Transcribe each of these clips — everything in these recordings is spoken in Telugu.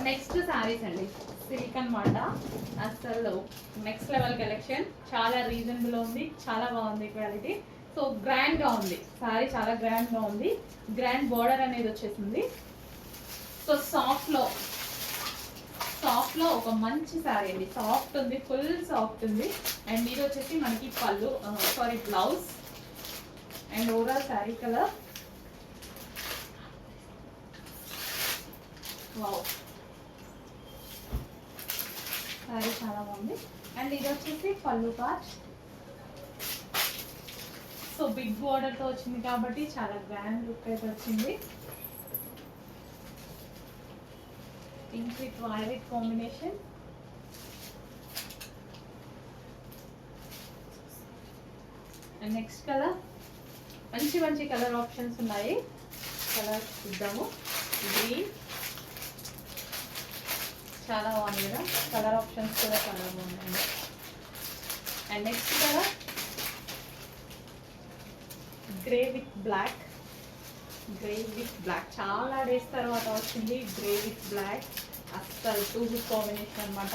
నెక్స్ట్ శారీస్ అండి, సిల్క్ అనమాట. అసలు నెక్స్ట్ లెవెల్ కలెక్షన్, చాలా రీజనబుల్ ఉంది, చాలా బాగుంది క్వాలిటీ. సో గ్రాండ్గా ఉంది శారీ, చాలా గ్రాండ్గా ఉంది. గ్రాండ్ బార్డర్ అనేది వచ్చేసింది. సో సాఫ్ట్లో ఒక మంచి శారీ అండి, సాఫ్ట్ ఉంది, ఫుల్ సాఫ్ట్ ఉంది. అండ్ ఇది వచ్చేసి మనకి పళ్ళు, sorry blouse. And overall sari colour wow, sari చాలా బాగుంది. అండ్ ఇది వచ్చేసి పళ్ళు పార్ట్. సో బిగ్ బోర్డర్తో వచ్చింది కాబట్టి చాలా గ్రాండ్ లుక్ అయితే వచ్చింది. Pink with violet combination. And next colour, మంచి మంచి కలర్ ఆప్షన్స్ ఉన్నాయి. కలర్ చూద్దాము. గ్రీన్ చాలా బాగుంది కదా, కలర్ ఆప్షన్స్ కూడా చాలా బాగున్నాయి. And next colour grey with black. Grey with black చాలా డేస్ తర్వాత వచ్చింది గ్రే విత్ బ్లాక్. అస్సలు టూ గుడ్ కాంబినేషన్ అనమాట.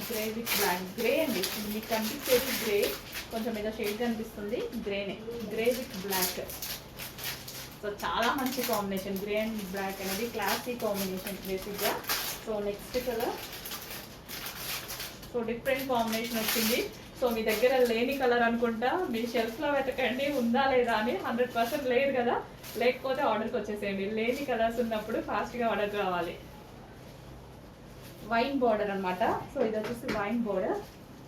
గ్రే విత్ బ్లాక్, గ్రే అండి మీకు కనిపించేది గ్రే, కొంచెం ఏదో షేడ్ కనిపిస్తుంది, గ్రేనే. గ్రే విత్ బ్లాక్, సో చాలా మంచి కాంబినేషన్. గ్రే అండ్ బ్లాక్ అనేది క్లాసిక్ కాంబినేషన్ బేసిక్గా. So next colour, so different combination వచ్చింది. సో మీ దగ్గర లేని కలర్ అనుకుంటా, మీ షెల్ఫ్లో వెతకండి ఉందా లేదా అని. 100% లేదు కదా, లేకపోతే ఆర్డర్కి వచ్చేసేయండి. లేని కలర్స్ ఉన్నప్పుడు ఫాస్ట్గా ఆర్డర్ రావాలి. వైన్ బార్డర్ అనమాట. సో ఇది వచ్చేసి wine border,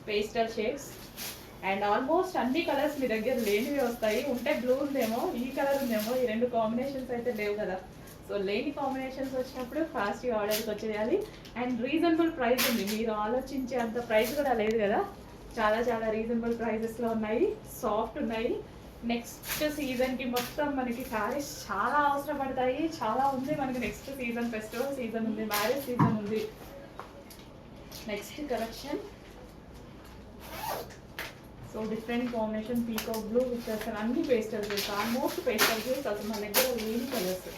pastel shades. And almost అన్ని కలర్స్ మీ దగ్గర లేనివి వస్తాయి. ఉంటే బ్లూ ఉందేమో, ఈ కలర్ ఉందేమో, ఈ రెండు కాంబినేషన్స్ అయితే లేవు కదా. సో లేని కాంబినేషన్స్ వచ్చినప్పుడు ఫాస్ట్గా ఆర్డర్కి వచ్చేయాలి. అండ్ రీజనబుల్ ప్రైస్ ఉంది, మీరు ఆలోచించే అంత ప్రైస్ కూడా లేదు కదా. చాలా చాలా రీజనబుల్ ప్రైజెస్లో ఉన్నాయి, సాఫ్ట్ ఉన్నాయి. నెక్స్ట్ సీజన్కి మొత్తం మనకి శారీస్ చాలా అవసరం పడతాయి. చాలా ఉంది మనకి నెక్స్ట్ సీజన్, ఫెస్టివల్ సీజన్ ఉంది, మ్యారేజ్ సీజన్ ఉంది. Next collection, so different combination, peacock blue with అసలు అన్ని pastel shades, almost pastel shades. అసలు మన దగ్గర లేని కలర్స్.